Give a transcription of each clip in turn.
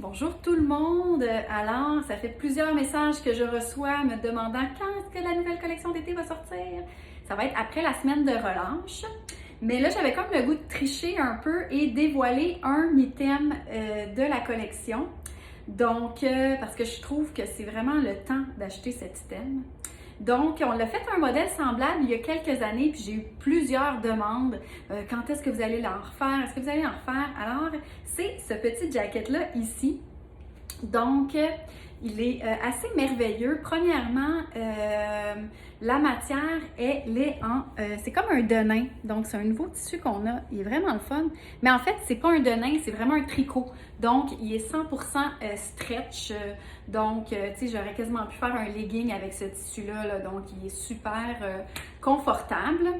Bonjour tout le monde! Alors, ça fait plusieurs messages que je reçois me demandant quand est-ce que la nouvelle collection d'été va sortir. Ça va être après la semaine de relâche. Mais là, j'avais comme le goût de tricher un peu et dévoiler un item de la collection. Donc, parce que je trouve que c'est vraiment le temps d'acheter cet item. Donc, on l'a fait un modèle semblable il y a quelques années, puis j'ai eu plusieurs demandes. Quand est-ce que vous allez l'en refaire? Est-ce que vous allez en refaire? Alors, c'est ce petit jacket-là ici. Donc, il est assez merveilleux. Premièrement, la matière, elle est c'est comme un denim. Donc, c'est un nouveau tissu qu'on a. Il est vraiment le fun. Mais en fait, c'est pas un denim, c'est vraiment un tricot. Donc, il est 100% stretch. Donc, tu sais, j'aurais quasiment pu faire un legging avec ce tissu-là. Là. Donc, il est super confortable.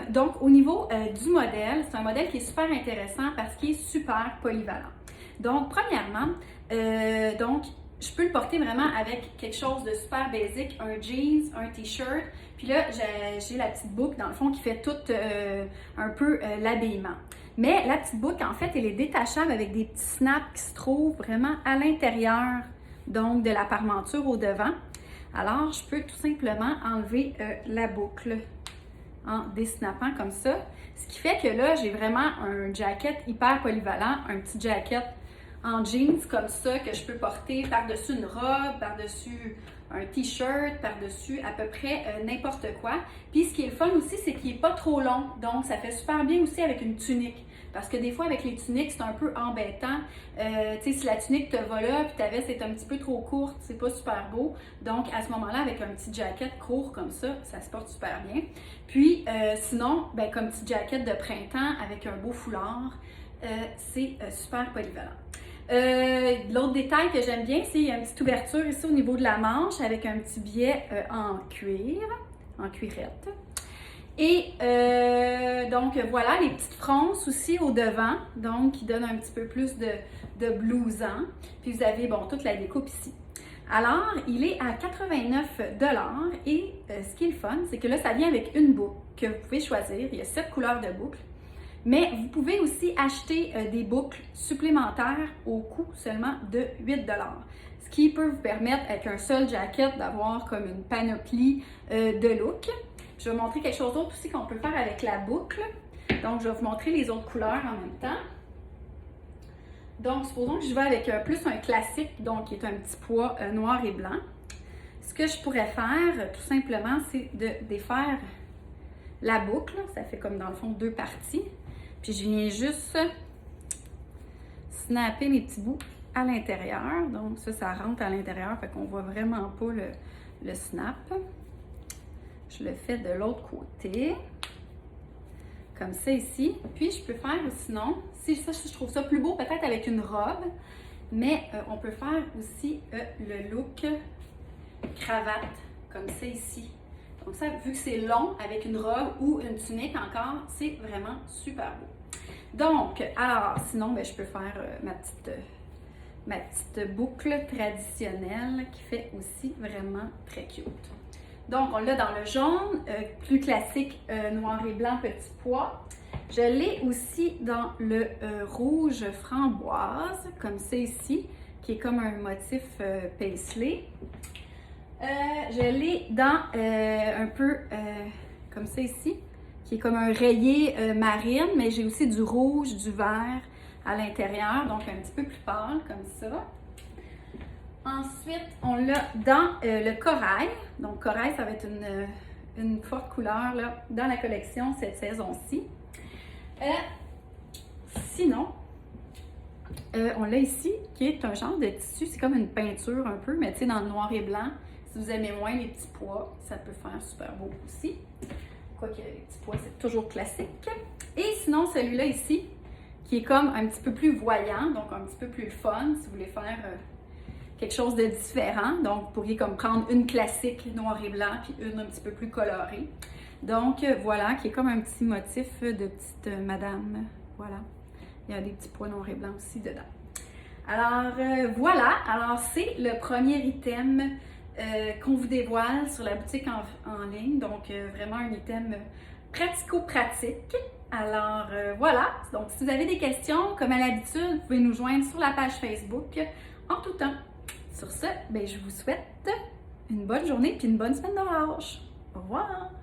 Donc, au niveau du modèle, c'est un modèle qui est super intéressant parce qu'il est super polyvalent. Donc, premièrement, je peux le porter vraiment avec quelque chose de super basique, un jeans, un t-shirt. Puis là, j'ai la petite boucle, dans le fond, qui fait tout un peu l'habillement. Mais la petite boucle, en fait, elle est détachable avec des petits snaps qui se trouvent vraiment à l'intérieur, donc de la parmenture au devant. Alors, je peux tout simplement enlever la boucle en désnappant comme ça. Ce qui fait que là, j'ai vraiment un jacket hyper polyvalent, un petit jacket en jeans comme ça que je peux porter par-dessus une robe, par-dessus un t-shirt, par-dessus à peu près n'importe quoi. Puis ce qui est le fun aussi, c'est qu'il n'est pas trop long, donc ça fait super bien aussi avec une tunique. Parce que des fois, avec les tuniques, c'est un peu embêtant. Tu sais, si la tunique te va là, puis ta veste est un petit peu trop courte, c'est pas super beau. Donc, à ce moment-là, avec un petit jacket court comme ça se porte super bien. Puis, sinon, ben, comme petit jacket de printemps avec un beau foulard, c'est super polyvalent. L'autre détail que j'aime bien, c'est qu'il y a une petite ouverture ici au niveau de la manche avec un petit biais en cuir, en cuirette. Et donc voilà, les petites fronces aussi au devant, donc qui donnent un petit peu plus de blouson. Puis vous avez, bon, toute la découpe ici. Alors, il est à 89 $ et ce qui est le fun, c'est que là, ça vient avec une boucle que vous pouvez choisir. Il y a 7 couleurs de boucles. Mais vous pouvez aussi acheter des boucles supplémentaires au coût seulement de 8 $. Ce qui peut vous permettre, avec un seul jacket, d'avoir comme une panoplie de looks. Je vais vous montrer quelque chose d'autre aussi qu'on peut faire avec la boucle. Donc, je vais vous montrer les autres couleurs en même temps. Donc, supposons que je vais avec plus un classique, donc qui est un petit pois noir et blanc. Ce que je pourrais faire, tout simplement, c'est de défaire la boucle. Ça fait comme dans le fond 2 parties. Puis je viens juste snapper mes petits bouts à l'intérieur. Donc ça rentre à l'intérieur, fait qu'on voit vraiment pas le snap. Je le fais de l'autre côté, comme ça ici. Puis je peux faire sinon, si ça, je trouve ça plus beau peut-être avec une robe, mais on peut faire aussi le look cravate, comme ça ici. Donc ça, vu que c'est long avec une robe ou une tunique encore, c'est vraiment super beau. Donc, alors, sinon, ben, je peux faire ma petite boucle traditionnelle qui fait aussi vraiment très cute. Donc, on l'a dans le jaune, plus classique, noir et blanc, petit pois. Je l'ai aussi dans le rouge framboise, comme ça ici, qui est comme un motif paisley. Je l'ai dans un peu comme ça ici, qui est comme un rayé marine, mais j'ai aussi du rouge, du vert à l'intérieur, donc un petit peu plus pâle comme ça. Ensuite, on l'a dans le corail. Donc corail, ça va être une forte couleur là, dans la collection cette saison-ci. Sinon, on l'a ici, qui est un genre de tissu, c'est comme une peinture un peu, mais tu sais, dans le noir et blanc. Si vous aimez moins les petits pois, ça peut faire super beau aussi. Quoique les petits pois, c'est toujours classique. Et sinon, celui-là ici, qui est comme un petit peu plus voyant, donc un petit peu plus fun, si vous voulez faire quelque chose de différent. Donc, vous pourriez comme prendre une classique noir et blanc, puis une un petit peu plus colorée. Donc, voilà, qui est comme un petit motif de petite madame. Voilà. Il y a des petits pois noirs et blancs aussi dedans. Alors, voilà. Alors, c'est le premier item qu'on vous dévoile sur la boutique en ligne. Donc, vraiment un item pratico-pratique. Alors voilà, donc si vous avez des questions, comme à l'habitude, vous pouvez nous joindre sur la page Facebook en tout temps. Sur ce, je vous souhaite une bonne journée et une bonne semaine de relâche. Au revoir!